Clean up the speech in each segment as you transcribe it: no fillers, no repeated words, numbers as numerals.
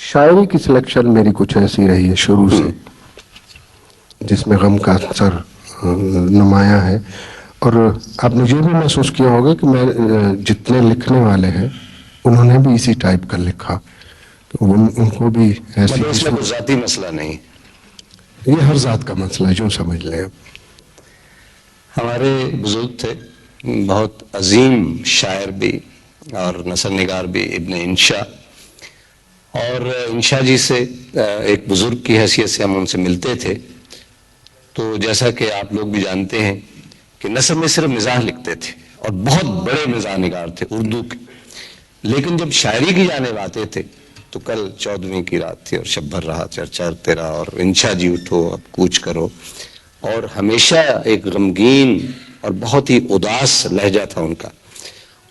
شاعری کی سلیکشن میری کچھ ایسی رہی ہے شروع سے جس میں غم کا اثر نمایاں ہے، اور آپ نے یہ بھی محسوس کیا ہوگا کہ میں جتنے لکھنے والے ہیں انہوں نے بھی اسی ٹائپ کا لکھا، ان کو بھی ایسی اس میں کوئی ذاتی مسئلہ نہیں، یہ ہر ذات کا مسئلہ ہے، جو سمجھ لیں آپ۔ ہمارے بزرگ تھے بہت عظیم شاعر بھی اور نثر نگار بھی، ابن انشا، اور انشا جی سے ایک بزرگ کی حیثیت سے ہم ان سے ملتے تھے، تو جیسا کہ آپ لوگ بھی جانتے ہیں کہ نثر میں صرف مزاح لکھتے تھے اور بہت بڑے مزاح نگار تھے اردو کے، لیکن جب شاعری کی جانب آتے تھے تو کل 14ویں کی رات تھی اور شب بھر رہا چرچا تیرا، اور انشا جی اٹھو اب کوچ کرو، اور ہمیشہ ایک غمگین اور بہت ہی اداس لہجہ تھا ان کا،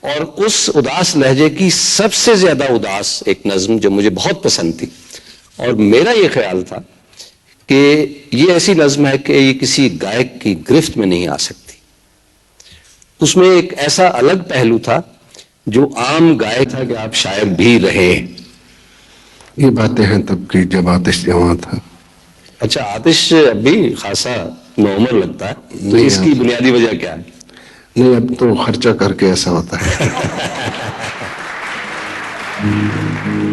اور اس اداس لہجے کی سب سے زیادہ اداس ایک نظم جو مجھے بہت پسند تھی، اور میرا یہ خیال تھا کہ یہ ایسی نظم ہے کہ یہ کسی گائک کی گرفت میں نہیں آ سکتی، اس میں ایک ایسا الگ پہلو تھا جو عام گائک تھا کہ آپ شاعر بھی رہے۔ یہ باتیں ہیں تب کی جب آتش جواں تھا۔ اچھا، آتش اب بھی خاصا نوعمر لگتا ہے، تو اس کی بنیادی وجہ کیا ہے؟ نہیں، اب تو خرچہ کر کے ایسا ہوتا ہے۔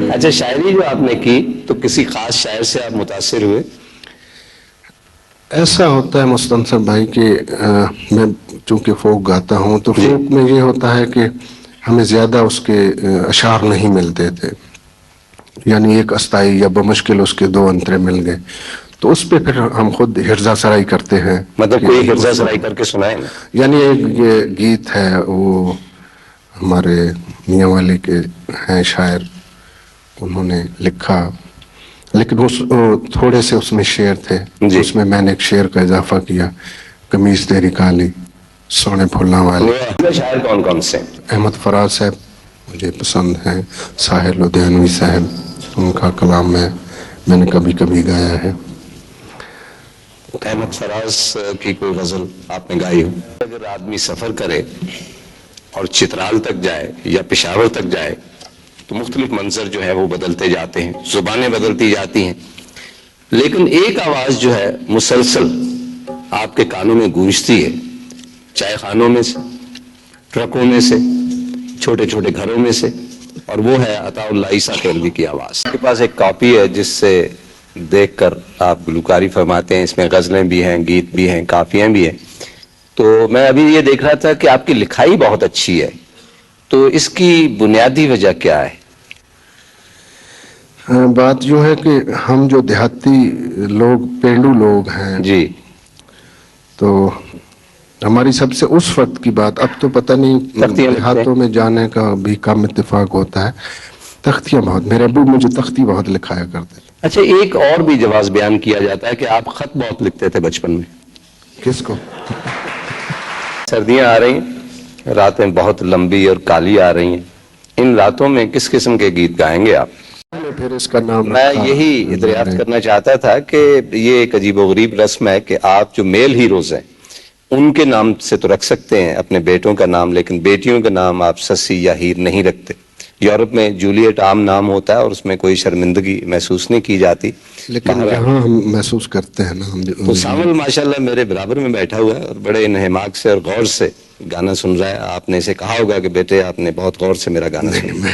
اچھا، شاعری جو آپ نے کی تو کسی خاص شاعر سے آپ متاثر ہوئے؟ ایسا ہوتا ہے مستنصر بھائی کہ میں چونکہ فوک گاتا ہوں تو فوک میں یہ ہوتا ہے کہ ہمیں زیادہ اس کے اشعار نہیں ملتے تھے، یعنی ایک استائی یا بمشکل اس کے 2 انترے مل گئے، تو اس پہ پھر ہم خود حرزہ سرائی کرتے ہیں۔ مطلب کوئی حرزہ سرائی کر کے سنائیں نا؟ یعنی ایک یہ گیت ہے، وہ ہمارے میاں والی کے ہیں شاعر، انہوں نے لکھا، لیکن تھوڑے سے اس میں شعر تھے، اس میں نے ایک شعر کا اضافہ کیا، قمیص تیری کالی سونے پھولاں والے۔ شاعر کون کون سے؟ احمد فراز صاحب مجھے پسند ہیں، ساحر لدھیانوی صاحب، ان کا کلام میں نے کبھی کبھی گایا ہے۔ احمد فراز کی کوئی غزل آپ نے گائی ہو؟ اگر آدمی سفر کرے اور چترال تک جائے یا پشاور تک جائے تو مختلف منظر جو ہے وہ بدلتے جاتے ہیں، زبانیں بدلتی جاتی ہیں، لیکن ایک آواز جو ہے مسلسل آپ کے کانوں میں گونجتی ہے، چائے خانوں میں سے، ٹرکوں میں سے، چھوٹے چھوٹے گھروں میں سے، اور وہ ہے عطا اللہ عیسیٰ کیلوی کی آواز۔ آپ کے پاس ایک کاپی ہے جس سے دیکھ کر آپ گلوکاری فرماتے ہیں، اس میں غزلیں بھی ہیں، گیت بھی ہیں، کافیاں بھی ہیں، تو میں ابھی یہ دیکھ رہا تھا کہ آپ کی لکھائی بہت اچھی ہے، تو اس کی بنیادی وجہ کیا ہے؟ بات یوں ہے کہ ہم جو دیہاتی لوگ، پینڈو لوگ ہیں جی، تو ہماری سب سے اس وقت کی بات، اب تو پتہ نہیں دیہاتوں میں جانے کا بھی کم اتفاق ہوتا ہے، تختیاں بہت، میرے ابو مجھے تختی بہت لکھایا کرتے تھے۔ اچھا، ایک اور بھی جواز بیان کیا جاتا ہے کہ آپ خط بہت لکھتے تھے بچپن میں۔ کس کو؟ سردیاں آ رہی ہیں، راتیں بہت لمبی اور کالی آ رہی ہیں، ان راتوں میں کس قسم کے گیت گائیں گے آپ؟ پھر اس کا نام میں یہی دریافت کرنا چاہتا تھا کہ یہ ایک عجیب و غریب رسم ہے کہ آپ جو میل ہیروز ہیں ان کے نام سے تو رکھ سکتے ہیں اپنے بیٹوں کا نام، لیکن بیٹیوں کا نام آپ سسی یا ہیر نہیں رکھتے۔ یورپ میں جولیٹ عام نام ہوتا ہے اور اس میں کوئی شرمندگی محسوس نہیں کی جاتی، لیکن یہاں ہم محسوس کرتے ہیں نا۔ تو سامل ماشاءاللہ میرے برابر میں بیٹھا ہوا ہے اور بڑے انہماک سے اور غور سے گانا سن رہا ہے، آپ نے اسے کہا ہوگا کہ بیٹے آپ نے بہت غور سے میرا گانا سنا۔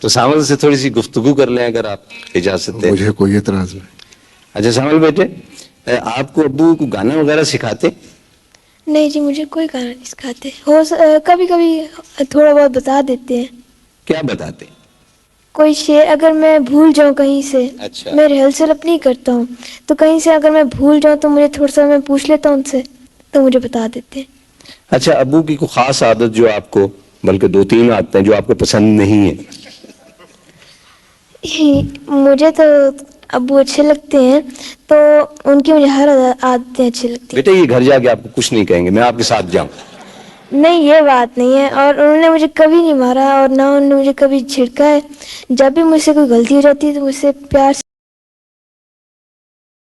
تو سامل سے تھوڑی سی گفتگو کر لیں اگر آپ اجازت دیں۔ مجھے کوئی اعتراض نہیں۔ اچھا سامل بیٹے، آپ کو ابو کو گانا وغیرہ سکھاتے؟ نہیں جی، مجھے کوئی گانا نہیں سکھاتے، کبھی کبھی تھوڑا بہت بتا دیتے ہیں۔ کیا بتاتے؟ کوئی شعر اگر میں بھول جاؤں کہیں سے، میں ریہرسل اپنی کرتا ہوں، تو کہیں سے اگر میں بھول جاؤں تو مجھے تھوڑا سا میں پوچھ لیتا ہوں ان سے، تو مجھے بتا دیتے ہیں۔ اچھا، ابو کی کوئی خاص عادت جو آپ کو، بلکہ 2-3 عادتیں جو آپ کو پسند نہیں ہیں؟ مجھے تو ابو اچھے لگتے ہیں، تو ان کی مجھے ہر عادتیں اچھی لگتی ہیں۔ بیٹے یہ گھر جا کے آپ کو کچھ نہیں کہیں گے، میں آپ کے ساتھ جاؤں؟ نہیں، یہ بات نہیں ہے، اور انہوں نے مجھے کبھی نہیں مارا اور نہ انہوں نے مجھے کبھی جھڑکا ہے۔ جب بھی مجھ سے کوئی غلطی ہو جاتی ہے تو مجھ سے پیار سے